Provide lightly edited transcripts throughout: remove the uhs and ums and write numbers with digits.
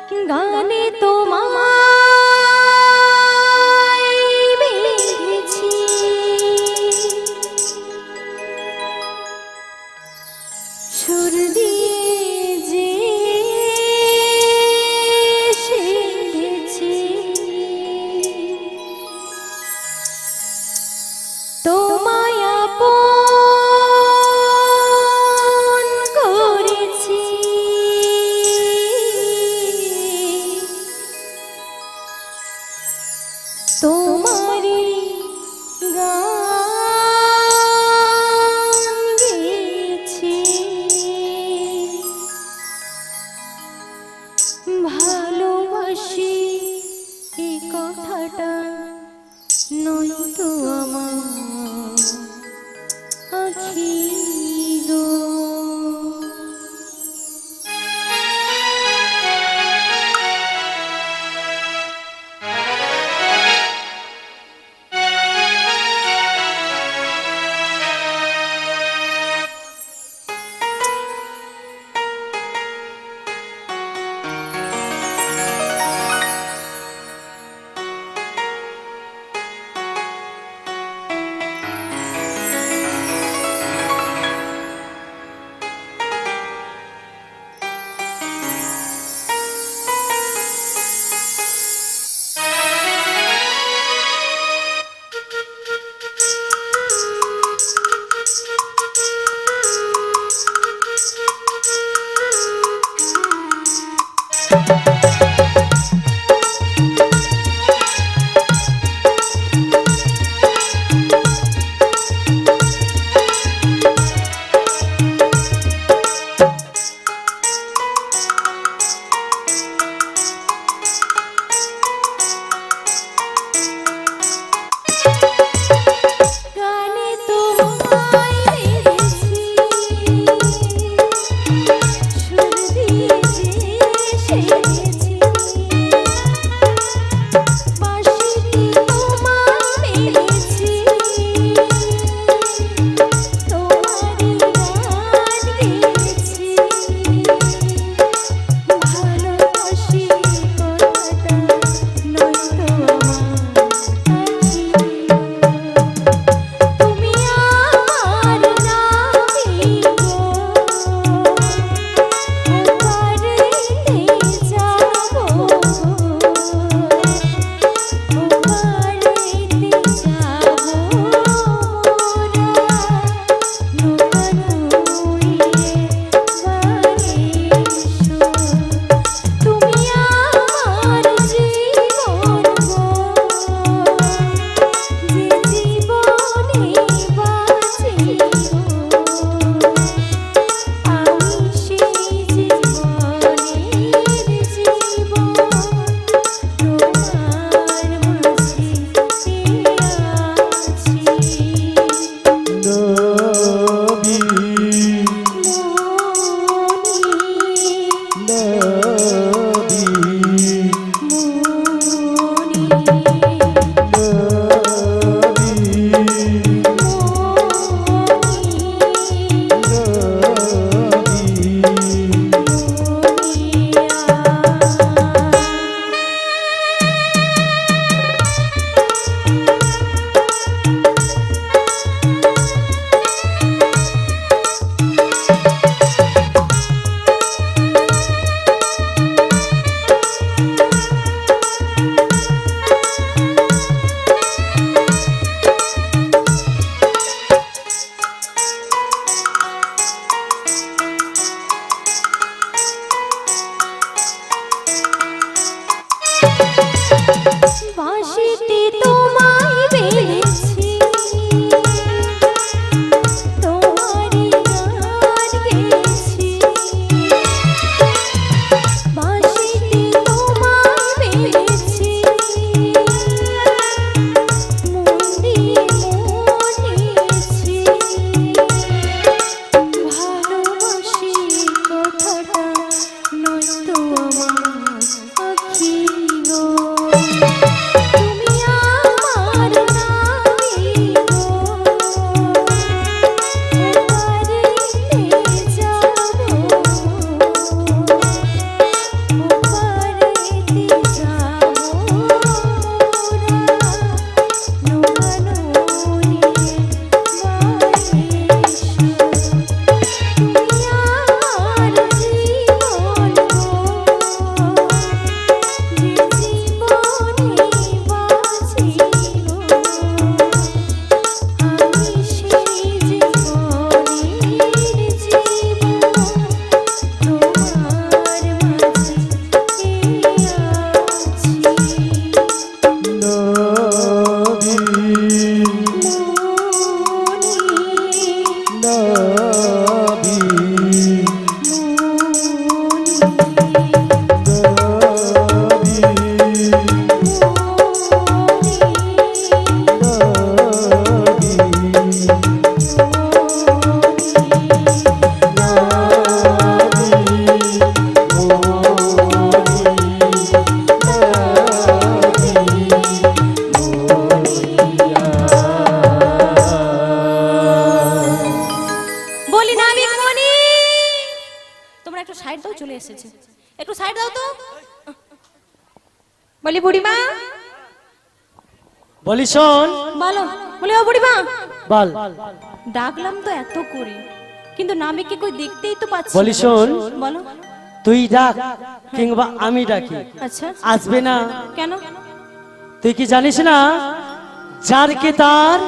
গানে তোমায় বেঁধেছি, সুর দিয়ে যে সেধেছি, তোমায় আপন করেছি, তোমারি গান গেয়েছি, ভালোবাসি এই কথাটা নয়তো আমার আখি গো। বাঁশিতে তোমায় বেঁধেছি, তোমারই গান গেয়েছি, বাঁশিতে তোমায় বেঁধেছি, মন দিয়ে মন নিয়েছি, ভালোবাসি কথাটা নয়তো আমার আখি গো। তো বলি বুড়িমা বলি শোন বলো বলি ও বুড়িমা বল ডাকলাম তো এত করে কিন্তু নাবিককে কই দেখতেই তো পাচ্ছি বলি শোন বলো তুই ডাক কিংবা আমি ডাকি আচ্ছা আসবে না কেন তুই কি জানিস না যার কে তার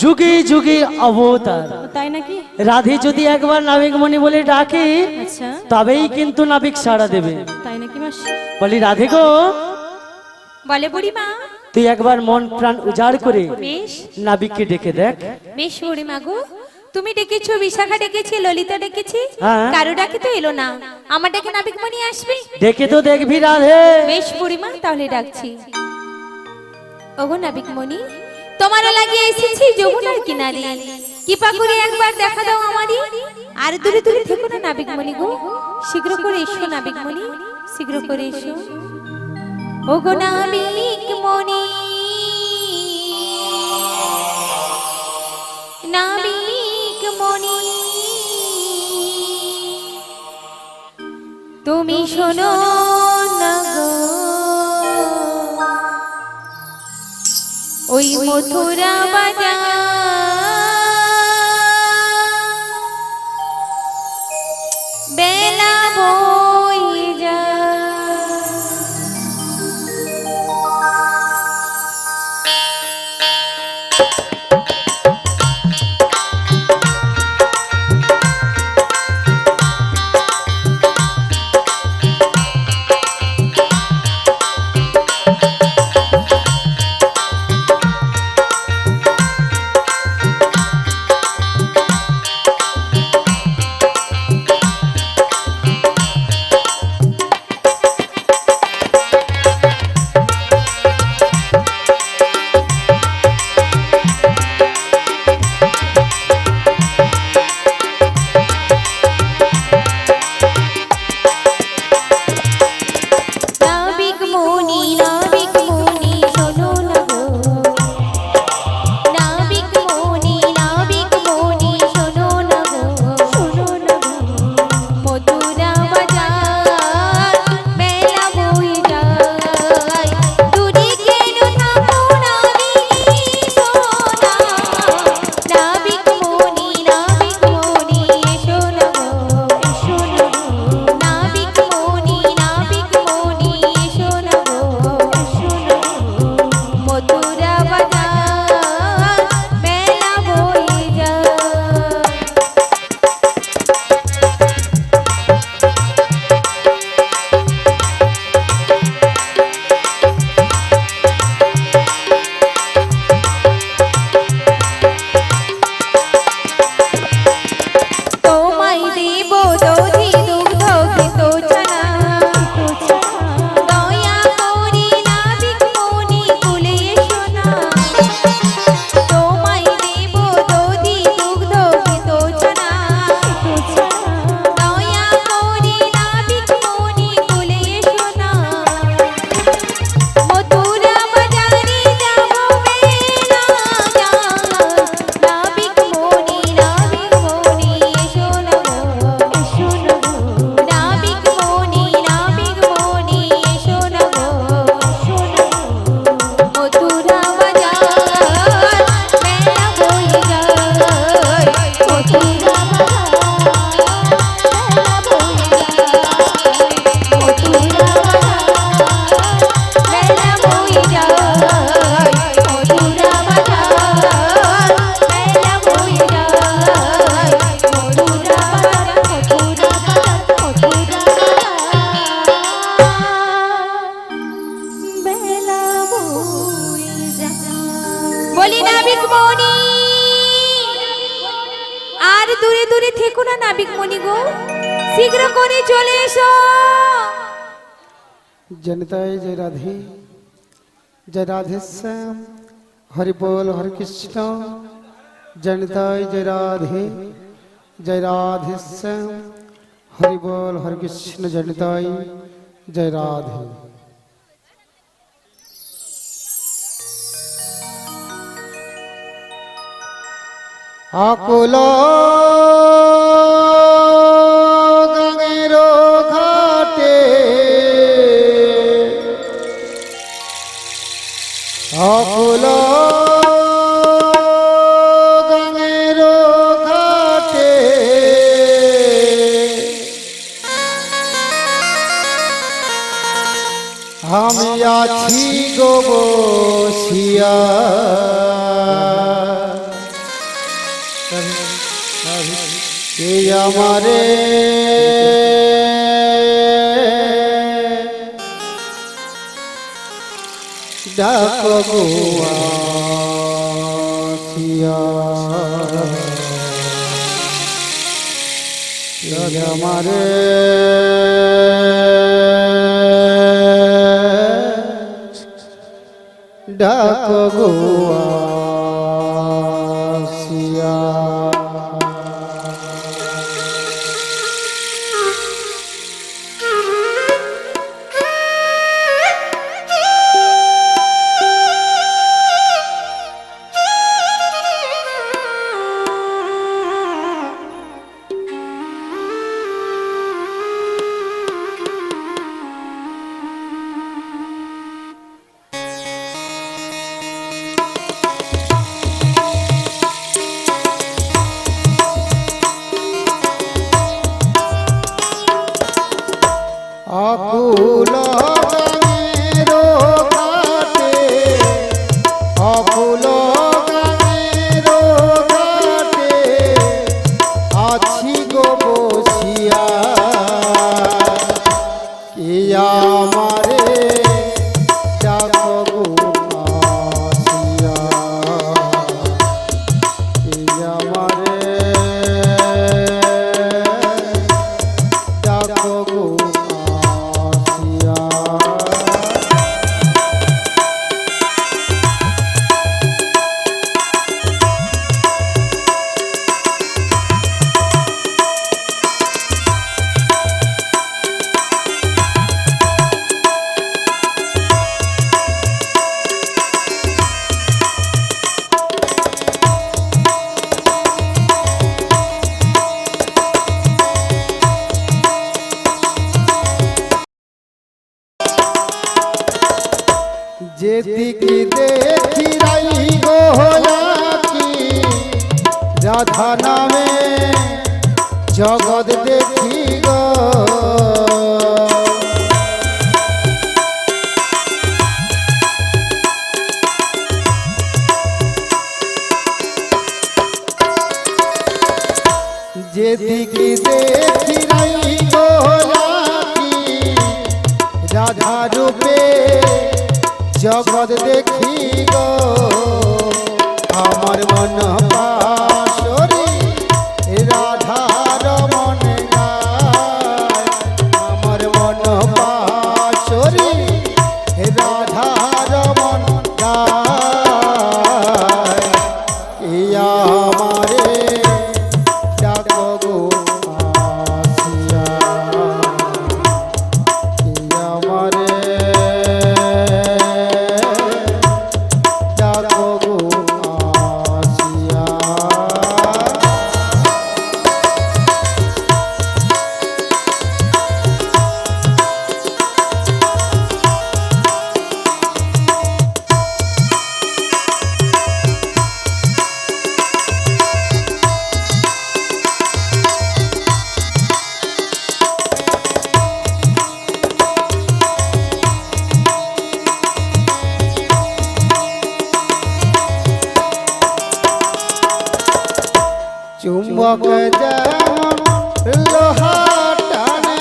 যুগে যুগে অবতার তাই নাকি রাধে যদি একবার নাবিকমণি বলে ডাকে আচ্ছা তবেই কিন্তু নাবিক সাড়া দেবে তাই নাকি মাসি বলি রাধে গো বলে বুড়িমা তুই একবার মন প্রাণ উজাড় করে বেশ নাবিককে ডেকে দেখ বেশ বুড়িমা গো তুমি ডেকেছো বিশাখা ডেকেছি ললিতা ডেকেছি হ্যাঁ। কারো ডাকে তো এলো না আমার ডাকে নাবিকমণি আসবে ডেকে তো দেখবি রাধে বেশ বুড়িমা তাহলে ডাকছি ওগো নাবিকমণি তোমার লাগিয়ে এসেছি যমুনার কিনারে কৃপা করে একবার দেখা দাও আমারই আর দূরে দূরে থেকো না নাবিকমণি গো শীঘ্র করে এসো নাবিকমণি শীঘ্র করে এসো ওগো নাবিকমণি নাবিকমণি তুমি শোনো না গো ওই মথুরা বাজার বেলা বয়ে যায় বলি নাবিকমণি আর দূরে দূরে থেকো না নাবিকমণি গো শীঘ্র করে চলে এসো जनताय जय राधे श्याम हरि बोल हरे कृष्ण जनताय जय राधे श्याम हरि बोल हरे कृष्ण जनताय जय राधे आकुलो गंगेरो घाटे অকুল গানের ঘাটে আমি আছি গো বসিয়া কে আমারে ডাকো গো আসিয়া কে আমারে ডাকো গো আসিয়া অকুল গানের ঘাটে অকুল গানের ঘাটে আছি গো বসিয়া কে আমারে ডাকো গো আসিয়া কে আমারে ডাকো গো যেদিকে দেখি রাই গো আকি রাধা নামে জগৎ দেখি গো যেদিকে দেখি রাই গো আকি রাধা রূপে জগৎ দেখি গো আমার মন পাশরি রাধার মনে গায় আমার মন পাশরি রাধার মন গায় ইয়া আমারে ডাকো গো আসিয়া ইয়া আমারে ডাকো গো আসিয়া চুম্বক যেমন লোহা টানে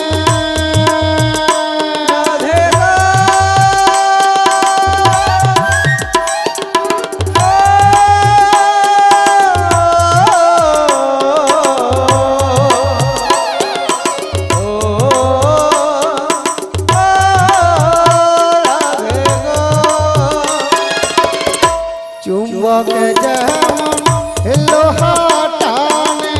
চুম্বক যেমন লোহা টানে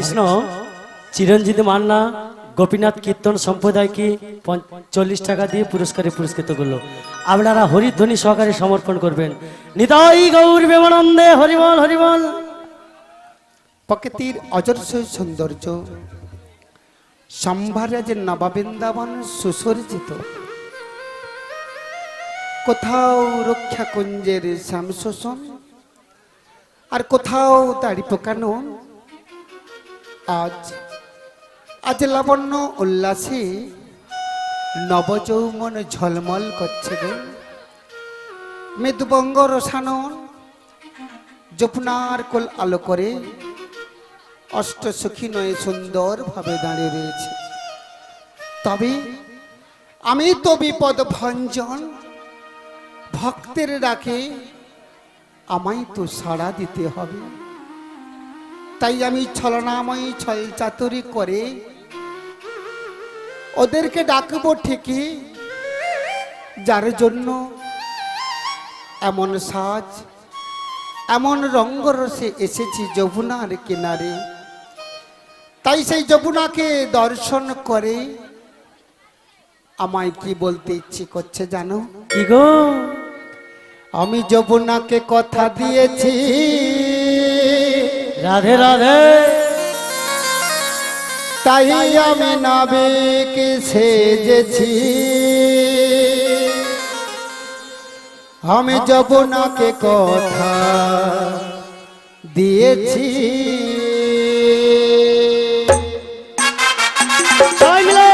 কৃষ্ণ চিরঞ্জিত মান্না গোপীনাথ কীর্তন সম্প্রদায়কে 40 টাকা দিয়ে পুরস্কারে পুরস্কৃত করলো। আপনারা হরিধ্বনি সহকারে সমর্পণ করবেন। নিতাই গৌর প্রেমানন্দে হরিবল হরিবল। প্রকৃতির অজস্র সৌন্দর্য, সম্ভারাজের নববৃন্দাবন সুসজ্জিত, কোথাও রক্ষা কুঞ্জের শ্যামশোষণ, আর কোথাও দাড়ি পোকানো। আজ লাবণ্য উল্লাসে নবযৌবন ঝলমল করছে গো। মৃদুবঙ্গ রসানন যপুনার কোল আলো করে অষ্টসখী নয়ে সুন্দর ভাবে দাঁড়িয়ে রয়েছে। তবে আমি তো বিপদ ভঞ্জন, ভক্তের ডাকে আমায় তো সাড়া দিতে হবে। তাই আমি ছলনাময়ী ছল চাতুরি করে ওদেরকে ডাকবো ঠিকই, যার জন্য এমন সাজ এমন রঙ্গরসে এসেছি যমুনার কিনারে। তাই সেই যমুনাকে দর্শন করে আমায় কি বলতে ইচ্ছে করছে জানো? কি গো? আমি যমুনাকে কথা দিয়েছি, রাধে রাধে। তাই আমি নাবিক সেজেছি। আমি যমুনাকে কথা দিয়েছি। সবাই মিলে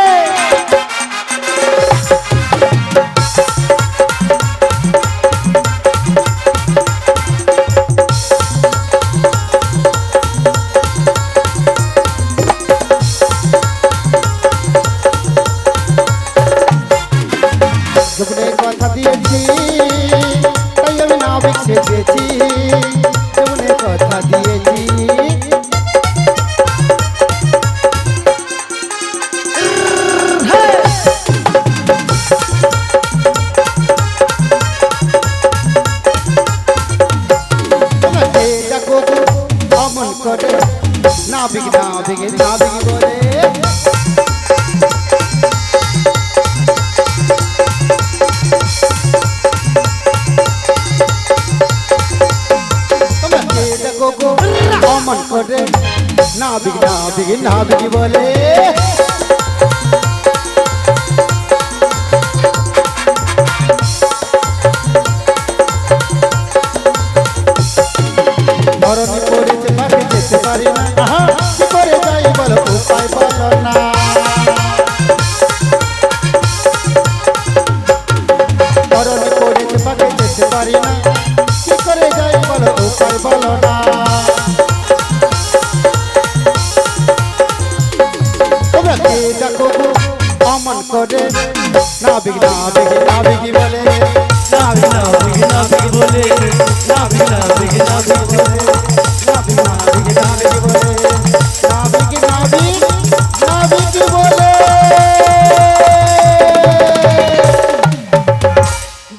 যমুনার কথা দিয়েছি, তাই আমি নাবিক সেজেছি। যমুনার কথা দিয়েছি। তোমাকে ডাকবো অমন করে, নাবিক নাবিক নাবিক বলে। অমন করে নাবিক নাবিক নাবিক বলে। ধরণী পড়েছে পাখি যেতে পারি না, কি করে যাই বলো উপায় বলো না। ধরণী পড়েছে পাখি যেতে পারি না, কি করে যাই বলো উপায় বলো না। তোমরা কে ডাকো অমন করে, নাবিক নাবিক নাবিক বলে। নাবিক নাবিক নাবিক বলে, নাবিক নাবিক নাবিক বলে, নাবিক নাবিক নাবিক বলে, নাবিক নাবিক নাবিক বলে।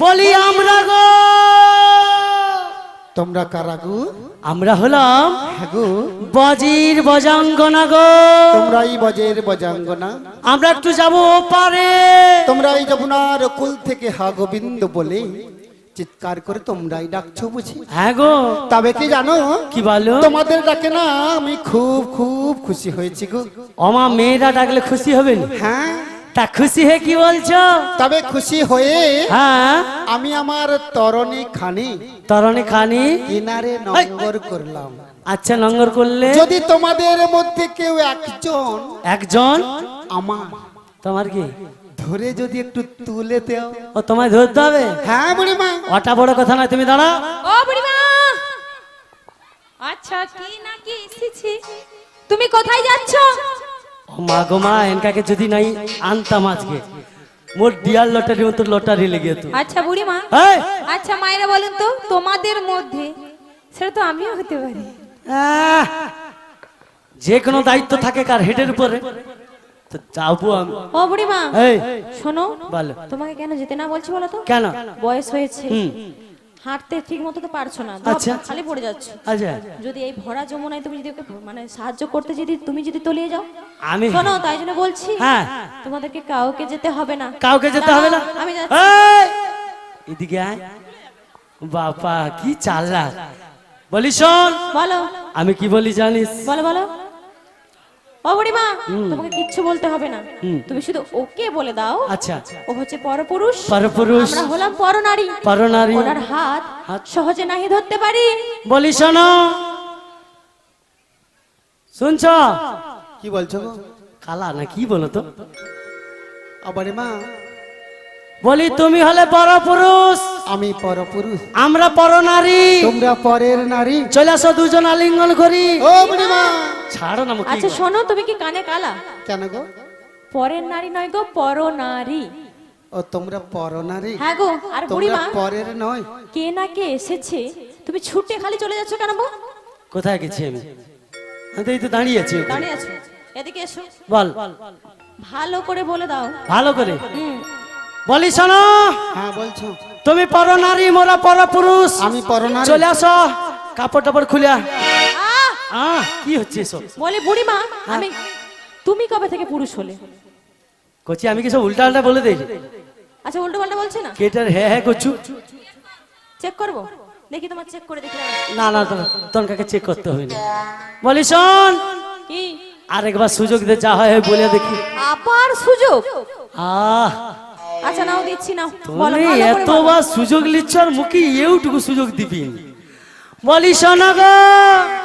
বলি আমরা গো। তোমরা কারা গো? আমরা হলাম হ্যাঁ গো, বজির বজাঙ্গনা গো। তোমরাই বজের বজাঙ্গনা। আমরা একটু যাবো পারে। তোমরাই যমুনার কুল থেকে হা গোবিন্দ বলে চিৎকার করে তোমরাই ডাকছো বুঝি? হ্যাঁ গো। তবে কি জানো, কি বলো? তোমাদের ডাকে না আমি খুব খুব খুশি হয়েছি গো। অমা মেয়েরা ডাকলে খুশি হবেন? হ্যাঁ, তা খুশি হয়ে কি বলছো? তবে খুশি হয়ে হ্যাঁ, আমি আমার তরণী খানি তরণী খানি কিনারে নঙ্গর করলাম। আচ্ছা, লঙ্গর করলে যদি তোমাদের মধ্যে কেউ একজন একজন আমার তোমার কি ধরে যদি একটু তুলে দেও। ও তোমায় ধরতে হবে? হ্যাঁ বুড়িমা। ওটা বড় কথা নয়, তুমি দাঁড়াও। ও বুড়িমা, আচ্ছা কি নাকি এসেছি, তুমি কোথায় যাচ্ছ? ও মা গো মা, এনকাকে যদি নাই আনতাম আজকে মোর ডিয়ার লটারি মতো লটারি লেগে যেত। আচ্ছা বুড়িমা, এই, আচ্ছা মায়েরা বলেন তো, তোমাদের মধ্যে সেটা তো আমিও হতে পারি। আহ, যে কোনো দায়িত্ব থাকে কার হেডের উপরে, তো যাবো আমি। ও বুড়িমা এই শোনো, বলো। তোমাকে কেন যেতে না বলছি বলো তো? কেন? বয়স হয়েছে, হুম। হাঁটতে ঠিক মতো তো পারছো না, আচ্ছা। খালি পড়ে যাচ্ছ। আচ্ছা যদি এই ভরা যমুনায় তুমি যদি ওকে মানে সাহায্য করতে যদি তুমি যদি তলিয়ে যাও, আমি শোনো তাই জন্য বলছি হ্যাঁ তোমাদেরকে কাউকে যেতে হবে না। কাউকে যেতে হবে না। আমি যাচ্ছি। এই, এদিকে আয়। বাবা কি চালাক। বলি শোন, বলো আমি কি বলি জানিস? বলো বলো। ও বুড়িমা, তোমাকে কিচ্ছু বলতে হবে না, তুমি শুধু ওকে বলে দাও আচ্ছা ও হচ্ছে পরপুরুষ, পরপুরুষ, আমরা হলাম পরনারী। পরনারী। ওনার হাত সহজে নাহি ধরতে পারি। বলি শোনো, শুনছ? কি বলছো গো? কালা না কি বলো তো? আবারে মা, বলি তুমি হলে পরপুরুষ, আমি পরপুরুষ, আমরা পরনারী, তোমরা পরের নারী। চলে আসো দুজন আলিঙ্গন করি। ও বুড়িমা, ছাড়ো না মুখে। আচ্ছা শোনো, তুমি কি কানে কালা? কেন গো? পরের নারী নয় গো, পরনারী। ও তোমরা পরনারী, হ্যাঁ গো। আর তোমরা বুড়িমা, পরের নয়। কে না কে এসেছে, তুমি ছুটে খালি চলে যাচ্ছ কেন গো? কোথায় গেছি আমি? আমি তো এই তো দাঁড়িয়ে আছি। দাঁড়িয়ে আছো, এদিকে এসো, বল ভালো করে বলে দাও। ভালো করে। হুম। বলি শোনো, হ্যাঁ বলছো। তুমি পরনারী, মোরা পরপুরুষ। আমি পরনারী। চলে আসো, কাপড় টাপড় খুলে আয়। আহ! কি হচ্ছে এসব? বলি বুড়িমা, আমি তুমি কবে থেকে পুরুষ হলে? করছি আমি কি সব উল্টা উল্টা বলে দেই? আচ্ছা উল্টো পাল্টা বলছে না, কেটার হ্যাঁ হ্যাঁ করছু। চেক করবো, দেখি তোমার চেক করে দেখি। না না তনকাকে চেক করতে হবে না। বলি শোন, কি আরেকবার সুযোগ দে, যা হয় বলে দেখি। আবার সুযোগ? আহ আচ্ছা নাও, দিচ্ছি নাও, বলো তুমি ভালো করে বলো। এতবার সুযোগ নিচ্ছ আর মুখে এইটুকু সুযোগ দিবি? বলি শোনো গো,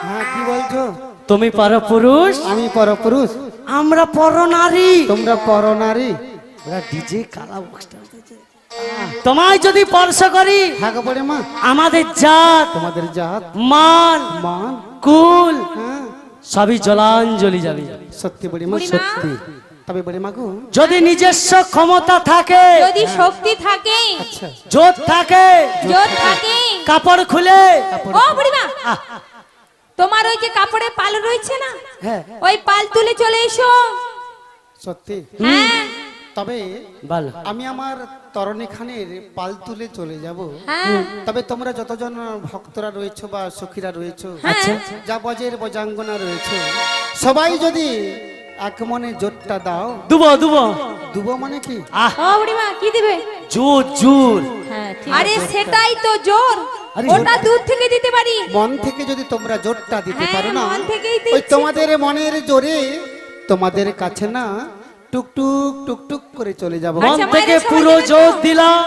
হ্যাঁ কি বলছো? তুমি পরপুরুষ, আমি পরপুরুষ, আমরা পরনারী। তোমরা পরনারী। ওরা ডিজে কালা বক্সটা তোমায় যদি স্পর্শ করি, হ্যাঁ গো বুড়িমা, আমাদের জাত, তোমাদের জাত, মান, মান, কুল হ্যাঁ সবই জলাঞ্জলি যাবে। সত্যি বুড়িমা, বুড়িমা, সত্যি। তবে বুড়িমা গো, যদি নিজস্ব ক্ষমতা থাকে, যদি শক্তি থাকে, আচ্ছা জোর থাকে, জোর থাকে, কাপড় খুলে ও বুড়িমা, তোমার ওই যে কাপড়ের পাল রয়েছে না, হ্যাঁ ওই পাল তুলে চলে এসো। সত্যি। হ্যাঁ তবে বল। আমি আমার তরণী খানের পাল তুলে চলে যাব। হ্যাঁ তবে তোমরা যতজন ভক্তরা রয়েছো বা সখীরা রয়েছো, আচ্ছা। যা বজের বজাঙ্গনা রয়েছো, সবাই যদি এক মনে জোরটা দাও। দুবো দুবো। দুবো মানে কি? আহ ও বুড়িমা, কি দিবে? জোর জোর। হ্যাঁ ঠিক আরে আছে। সেটাই তো জোর, আরে ওটা দূর থেকে দিতে পারি। মন থেকে যদি তোমরা জোরটা দিতে হ্যাঁ, পারো না, মন থেকেই ওই দিচ্ছি। তোমাদের মনের জোরে তোমাদের কাছে না টুকটুক টুকটুক করে চলে যাব। মন আচ্ছা, থেকে মায়েরা সবাই পুরো দেবে তো? জোর দিলাম।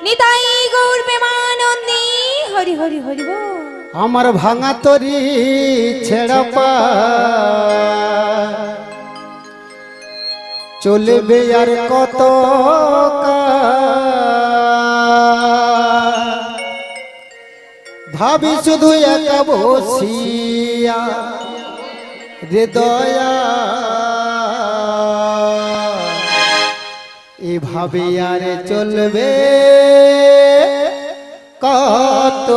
নিতাই গৌর প্রেমানন্দী হরি হরি হরি বল। আমার ভাঙা তরি ছেড়া পা চলবে আর কত ভাবি শুধু একা বসিয়া হৃদয়া এভাবে আর চলবে কত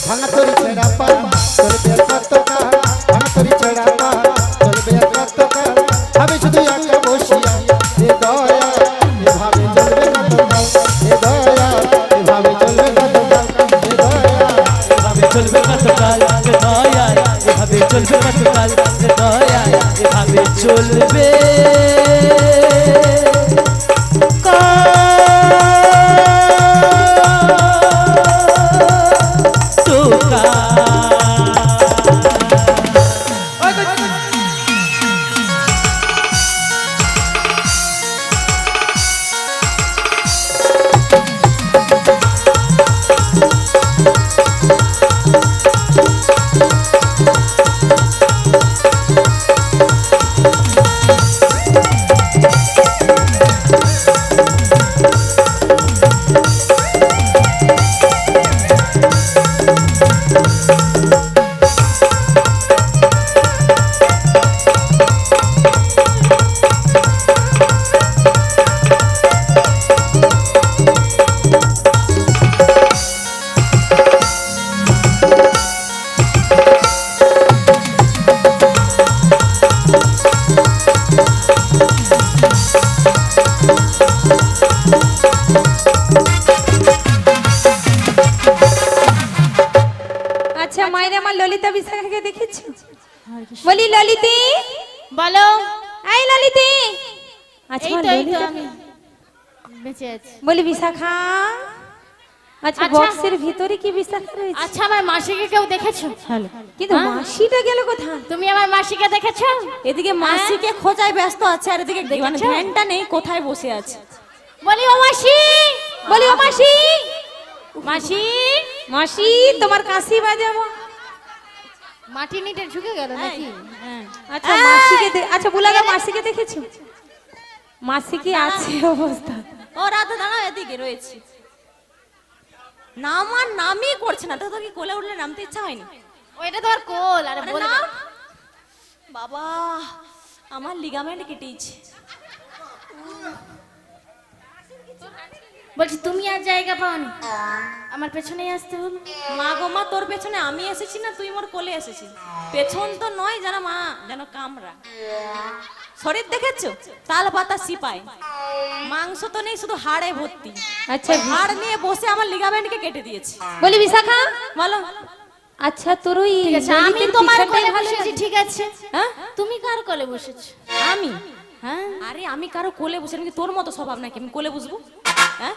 ভাঙা তরি ছেড়া পা চলবে আর কত কাল, ভাঙা তরি ছেড়া পা চলবে আর কত কাল, ভাবে শুধু একা বসিয়া হে দয়া এভাবে চলবে কত কাল, হে দয়া এভাবে চলবে কত কাল, হে দয়া এভাবে চলবে কতকাল, এ দয়া এভাবে চলবে কতকাল, এ দয়া এভাবে চলবে মায়ের আমার ললিতা বিশাখাকে দেখেছো? বলি ললিতি, বলো। এই ললিতি। আচ্ছা এই আমার তো ললিতা আমি বেঁচে আছি। বলি বিশাখা। আচ্ছা আচ্ছা। বক্সের ভিতরে কি বিশাখা রয়েছে? আচ্ছা, আমার মাসিকে কেউ দেখেছো? কিন্তু হ্যাঁ? মাসিটা গেল কোথায়? তুমি আমার মাসিকে দেখেছো? এদিকে মাসিকে খোঁজায় ব্যস্ত আছে আর এদিকে মানে দেখেছো? ধ্যানটা নেই কোথায় বসে আছে। বলি ও মাসি, বলি ও মাসি। মাসি। মাসি তোমার কাশি বাজাবো। মাটি নিটে ঢুকে গেল নাকি? হ্যাঁ। আচ্ছা মাসিকে আচ্ছা বুলাগা মাসিকে দেখেছো? মাসি কি আছে অবস্থা? ও রাধা দাঁড়াও, এদিকে রয়েছে। নাম আর নামই করছে না, তো কি কোলে উঠলে নামতে ইচ্ছা হয়নি? ওইটা তোমার কোল, আরে আরে বলে নাম। দাও। বাবা আমার লিগামেন্ট কেটেছে। বলছি তুমি আর জায়গা পাওনি, আমার পেছনেই আসতে হলো। মা গো মা, তোর পেছনে আমি এসেছি না তুই মোর কোলে এসেছিস? পেছন তো নয় যেন মা, যেন কামরা। শরীর দেখেছো? তাল পাতা সিপাই, মাংস তো নেই, শুধু হাড়ে ভর্তি। আচ্ছা হাড় নিয়ে বসে আমার লিগামেন্টকে কেটে দিয়েছে। বলি বিশাখা। বলো। আচ্ছা তোর ওই ঠিক আছে, আমি ললিতের তোমার পিছনটাই কোলে ভালো বসেছি, লাগে। ঠিক আছে। হ্যাঁ তুমি কার কোলে বসেছো? আমি? হ্যাঁ। আরে আমি কারো কোলে বসে নাকি তোর মতো স্বভাব নাকি আমি কোলে বসবো? হ্যাঁ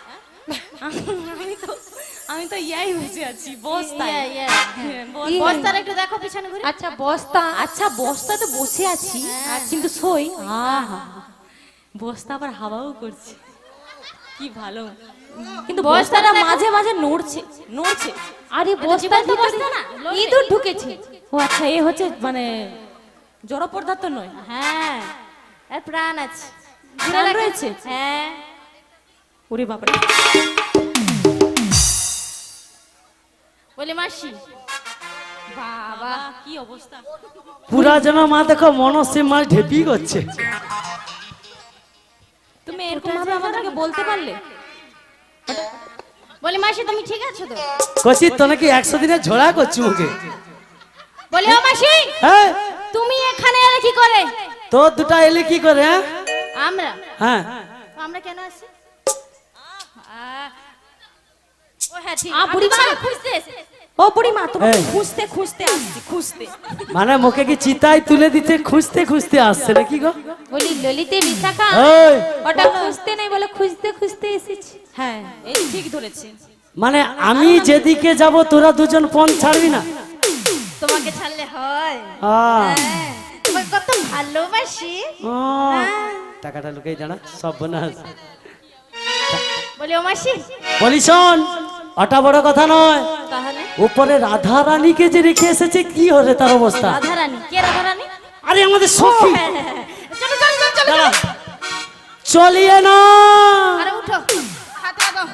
আমি তো ইয়াই বসে আছি বস্তায়। ইয়া, ইয়া, হ্যাঁ, ই- বস্তার একটু দেখো পিছনে ঘুরে। আচ্ছা বস্তা। আচ্ছা বস্তাতে বসে আছি কিন্তু সই বস্তা আবার হাওয়াও করছে, কি ভালো। কিন্তু বস্তাটা মাঝে মাঝে নড়ছে নড়ছে। আরে এটা বস্তার জীবন্ত ভিতরে বস্তা না, লড়বে। ইঁদুর ঢুকেছে। ও আচ্ছা, এ হচ্ছে মানে জড় পদার্থ নয়, হ্যাঁ, এর প্রাণ আছে। প্রাণ রয়েছে? হ্যাঁ। ওরে বাবারে। বলি মাসি, বাবা কি অবস্থা। পুরা যেন মা দেখো মনসে মাছ ঢেপি করছে। তুমি এরকম ভাবে আমাদেরকে বলতে পারলে? বলি মাসি তুমি ঠিক আছো তো? কচি তো নাকি 100 দিনের ঝোড়া করছি মুখে। বলি ও মাসি, হ্যাঁ তুমি এখানে এলে কি করে? তোর দুটা এলে কি করে? হ্যাঁ আমরা হ্যাঁ আমরা কেন আসি? ও হ্যাঁ ঠিক, আ, বুড়ি মা। আমি তোমাকে খুঁজতে এসেছি। ও বুড়িমা তোমাকে এই। খুঁজতে খুঁজতে আসছি, খুঁজতে। মানে মুখে কি চিতায় তুলে দিতে খুঁজতে খুঁজতে আসছে নাকি গো? বলি ললিতে বিশাখা। ওই ওটা খুঁজতে নাই বলে খুঁজতে খুঁজতে এসেছি। হ্যাঁ এই ঠিক ধরেছে। মানে আমি যেদিকে যাব তোরা দুজন পণ ছাড়বি না? তোমাকে ছাড়লে হয়? আহ, তোমাকে কত ভালোবাসি। আহ, টাকাটা লুকাই দাঁড়া সব বোনাস। বলি ও মাসি, বলি শোন, ওটা বড় কথা নয়, তাহলে উপরে রাধা রানীকে যে রেখে এসেছে কি হলে তার অবস্থা? রাধারানী কে? রাধারানী? আরে আমাদের সখী। চলো চলো চলো চলো দাঁড়া, চলিয়ে না। আরে উঠো, হাতে দাও।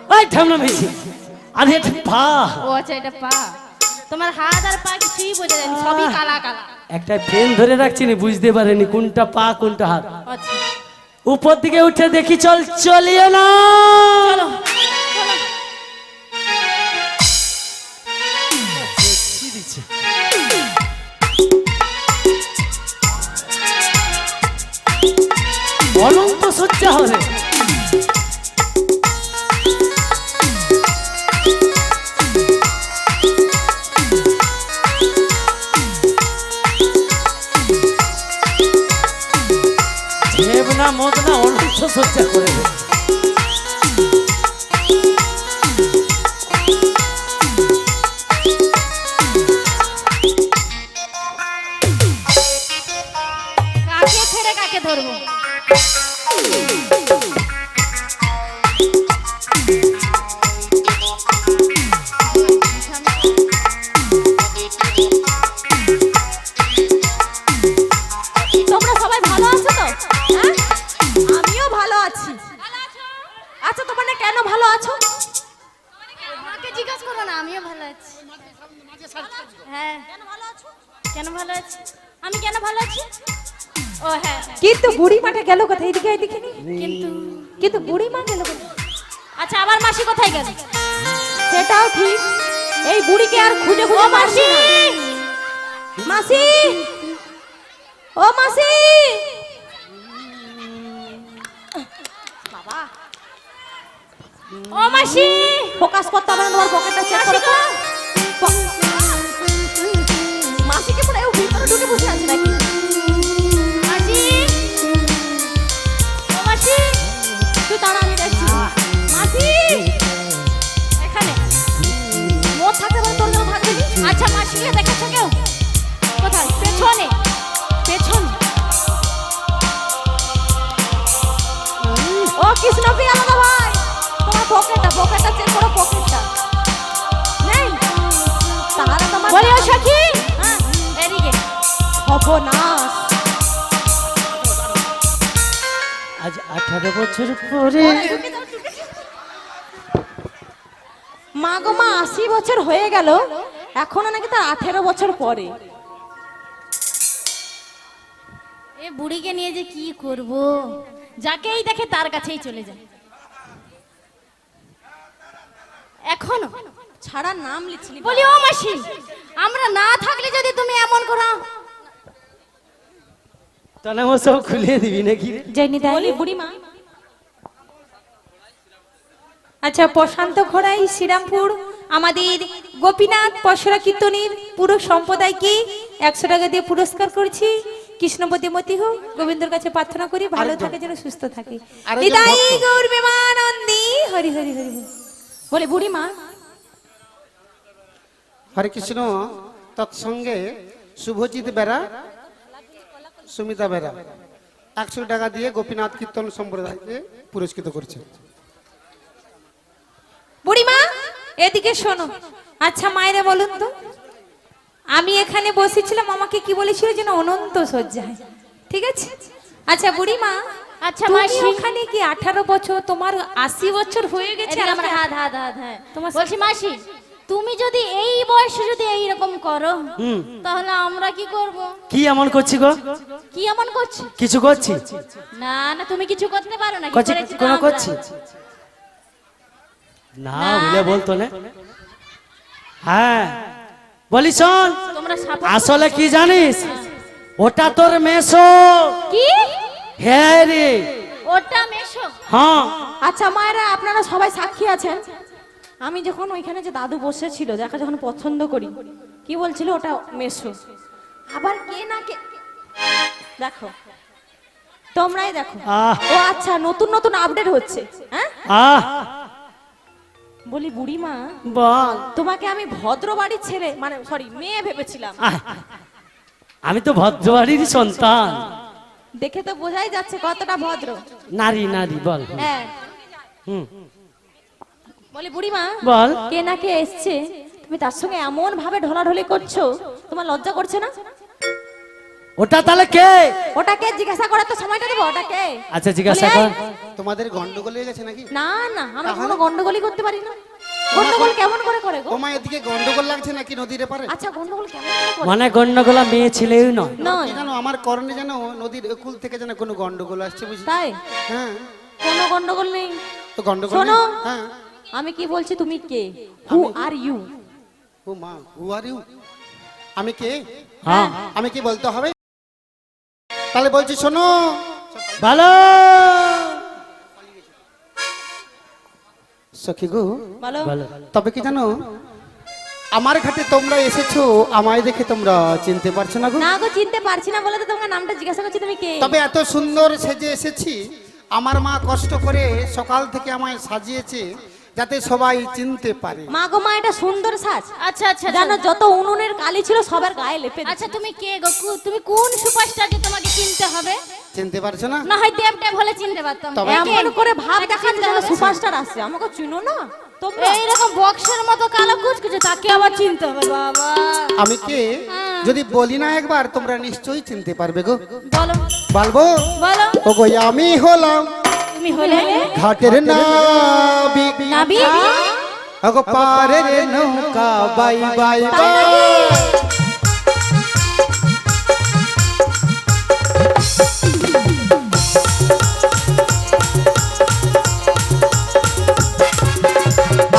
ওই ঠামনা মেয়েছি। আরে এটা পা। ও আচ্ছা, এটা পা। তোমার হাত আর পা কিছুই বোঝা যায়নি, সবই কালা কালা। একটা পেন ধরে রাখছি নি, বুঝতে পারেনি কোনটা পা কোনটা হাত। আচ্ছা উপর দিকে উঠে দেখি, চল চলিয়ে না। চলো চলো। কি দিচ্ছে? অনন্ত সজ্জা হবে। দেবনা মদনা অনন্ত সজ্জা করে দেবে। কাকে ছেড়ে কাকে ধরবো? তোমরা সবাই ভালো আছো তো? হ্যাঁ আমিও ভালো আছি। আচ্ছা তোমরা কেন ভালো আছো? আমাকে জিজ্ঞাসা করো না, আমিও ভালো আছি। হ্যাঁ, কেন ভালো আছো? কেন ভালো আছি? আমি কেন ভালো আছি? ও হ্যাঁ হ্যাঁ। কিন্তু বুড়ি মাটা গেল কোথায়? এদিকে এদিকে নি। কিন্তু কিন্তু বুড়ি মা গেল কোথায়? আচ্ছা, আবার মাসি কোথায় গেল? সেটাও ঠিক, এই বুড়িকে আর খুঁজে খুঁজে মাসি মাসি ও মাসি। বাবা ও মাসি, ফোকাস করতে হবে না, তোমার পকেটটা চেক করো তো। আচ্ছা মাসিকে দেখেছো কেউ? কোথায়? পেছনে। পেছন। ও কৃষ্ণপ্রিয়া দাদা ভাই, তোমার পকেটটা চেক করো, পকেটটা নেই তাহলে তোমার বলি ও সখী, হ্যাঁ এদিকে। সর্বনাশ। আজ 18 বছর পরে মা গো মা, 80 বছর হয়ে গেল, এখনো নাকি তার 18 বছর পরে। এ বুড়িকে নিয়ে যে কি করব, যাকেই দেখে তার কাছেই চলে যায়। এখনো ছাড়ার নাম লিখছিলি। বলি ও মাসি, আমরা না থাকলে যদি তুমি এমন করো, তাহলে আমার সব খুলিয়ে দিবি নাকি রে? জয়নিতাই বলি বুড়িমা, আচ্ছা প্রশান্ত খড়াই শ্রীরামপুর আমাদের গোপীনাথ পশরা কীর্তনীর পুরো সম্প্রদায়কে 100 টাকা দিয়ে পুরস্কার করছি। কৃষ্ণপতি মতি হোক, গোবিন্দর কাছে প্রার্থনা করি ভালো থাকে, যেন সুস্থ থাকে। আরেকজন নিতাই ভক্ত। গৌর প্রেমানন্দে হরি হরি হরি বল। বলি বুড়িমা, হরে কৃষ্ণ। তৎসঙ্গে শুভজিৎ বেরা, সুমিতা বেরা 100 টাকা দিয়ে গোপীনাথ কীর্তন সম্প্রদায়কে পুরস্কৃত করছে। বুড়িমা এদিকে শোনো। আচ্ছা মায়েরা বলুন তো, আমি এখানে বসেছিলাম, আমাকে কি বলেছিল যেন অনন্ত শয্যায়, ঠিক আছে? আচ্ছা বুড়িমা, আচ্ছা তুমি মাসি। ওখানে কি 18 বছর, তোমার 80 বছর হয়ে গেছে? এদিকে আমার আমরা- হাত হাত হাত, হ্যাঁ তোমার- বলছি মাসি, তুমি যদি এই বয়সে যদি এইরকম করো, হুম। তাহলে আমরা কি করব? কি এমন করছি গো? কি এমন করছি? কিছু করছি? না না, তুমি কিছু করতে পারো না। কি করছি করেছি কোনো আমরা? করছি না বলে বলতো না। হ্যাঁ বলি শোন, তোমরা সাপোর্ট আসলে কি জানিস, ওটা তোর মেসো। কি? হ্যাঁ রে, ওটা মেশো? হ্যাঁ। আচ্ছা মায়েরা, আপনারা সবাই সাক্ষী আছেন, আমি যখন ওইখানে যে দাদু বসেছিল, যাকে যখন পছন্দ করি, কি বলছিল ওটা মেসো, আবার কে না কে, দেখো তোমরাই দেখো। আহ। ও আচ্ছা, নতুন নতুন আপডেট হচ্ছে। হ্যাঁ আহ বলি বুড়িমা, বল। তোমাকে আমি ভদ্র বাড়ির ছেলে, মানে সরি মেয়ে ভেবেছিলাম। আহ, আমি তো ভদ্রবাড়ির সন্তান। দেখে তো বোঝাই যাচ্ছে কতটা ভদ্র। নারী নারী বল। হ্যাঁ হুম বলি বুড়িমা, বল। কে না কে এসছে, তুমি তার সঙ্গে এমন ভাবে ঢলাঢলি করছো, তোমার লজ্জা করছে না? ওটা তাহলে কে? ওটাকে জিজ্ঞাসা করার তো সময়টা দেবো, ওটাকে। আচ্ছা জিজ্ঞাসা বলি, কর। এই, তোমাদের গন্ডগোল হয়ে গেছে নাকি? না না, আমরা কোনো গন্ডগোলই করতে পারি না। গন্ডগোল কেমন করে করে গো? তোমার এদিকে গন্ডগোল লাগছে নাকি নদীর পারে? আচ্ছা গন্ডগোল কেমন করে করে? মানে গন্ডগোলা মেয়ে ছেলেই নয়। নয় জানো আমার কর্ণে যেন নদীর কুল থেকে যেন কোনো গন্ডগোল আসছে বুঝলি? তাই? হ্যাঁ, কোনো গন্ডগোল নেই। তো গন্ডগোল শোনো, নেই? হ্যাঁ। আমি কি বলছি, তুমি কে? হু আর ইউ? ও মা, হু আর ইউ? আমি কে? হ্যাঁ আমি কি বলতে হবে? তাহলে বলছি শোনো, ভালো। সখী গো, বলো। ভালো। তবে কি জানো, আমার ঘাটে তোমরা এসেছো, আমায় দেখে তোমরা চিনতে পারছো না গো? না গো, চিনতে পারছি না বলে তো তোমার নামটা জিজ্ঞাসা করছি, তুমি কে? তবে এত সুন্দর সেজে এসেছি, আমার মা কষ্ট করে সকাল থেকে আমায় সাজিয়েছে যাতে সবাই চিনতে পারে। মা গো মা, এটা সুন্দর সাজ। আচ্ছা আচ্ছা জানো, যত উনুনের কালি ছিল সবার গায়ে লেপে দিয়েছে। আচ্ছা তুমি কে গো? তুমি কোন সুপারস্টার যে তোমাকে চিনতে হবে? চিনতে পারছো না? না হয় দেব দেব হলে চিনতে পারতাম। তবে এমন করে ভাব তাকে দেখাচ্ছে চিনতে যেন হবে। সুপারস্টার আসছে, আমাকে চিনো না তোমরা? এইরকম বক্সের মতো কালো কুচকুচে, তাকে আবার চিনতে হবে বাবা। আমি কে যদি বলি না একবার, তোমরা নিশ্চয়ই চিনতে পারবে গো। বলো বলবো? বলো। ও গো, আমি হলাম তুমি হলে ঘাটের নাবিক, নাবি? ওগো পারের নৌকা বাই বাই বাই।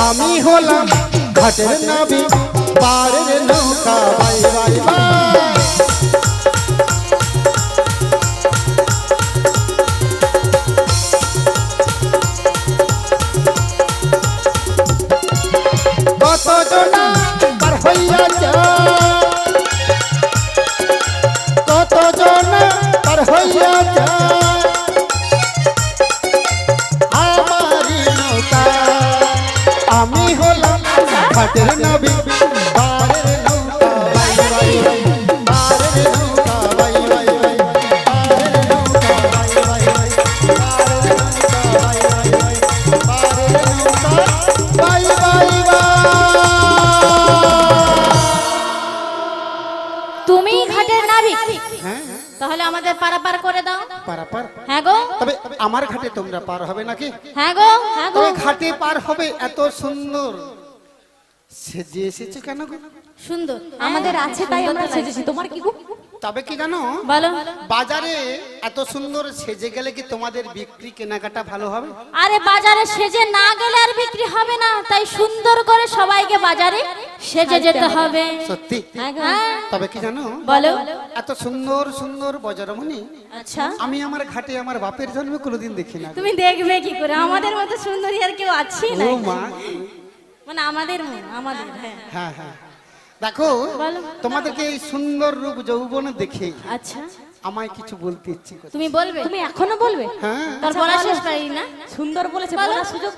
আমি হলাম ঘাটের নাবিক, পারের নৌকা বাই বাই বাই। কত জনা পার হইয়া যায়, কত জনা পার হইয়া যায়, আমারি নৌকা। আমি হলাম ঘাটের নাবিক, পারের নৌকা তাহলে আমাদের পারাপার করে দাও। পারাপার? হ্যাঁ গো, তবে আমার ঘাটে তোমরা পার হবে নাকি? হ্যাঁ গো, হ্যাঁ গো। তবে ঘাটে পার হবে এত সুন্দর সেজে এসেছে কেন গো? সুন্দর আমাদের আছে তাই আমরা সেজেছি, তোমার কি গো? তবে কি জানো, বলো। বাজারে এত সুন্দর সেজে গেলে কি তোমাদের বিক্রি কেনাকাটা ভালো হবে? আরে বাজারে সেজে না গেলে আর বিক্রি হবে না, তাই সুন্দর করে সবাইকে বাজারে সেজে যেতে হবে। সত্যি? হ্যাঁ, তবে কি জানো, বলো। এত সুন্দর সুন্দর বজরমণি আচ্ছা, আমি আমার ঘাটে আমার বাপের জন্মে কোনোদিন দেখি না। তুমি দেখবে কি করে? আমাদের মতো সুন্দরী আর কেউ আছে ও না? মা, মানে আমাদের আমাদের হ্যাঁ। হ্যাঁ হ্যাঁ, দেখো বলো। তোমাদেরকে এই সুন্দর রূপ যৌবন দেখে আচ্ছা, আমায় কিছু বলতে ইচ্ছে করে। তুমি বলবে? তুমি এখনো বলবে? হ্যাঁ, তার বলা শেষ পারি না। সুন্দর বলেছে, বলো। বলার সুযোগ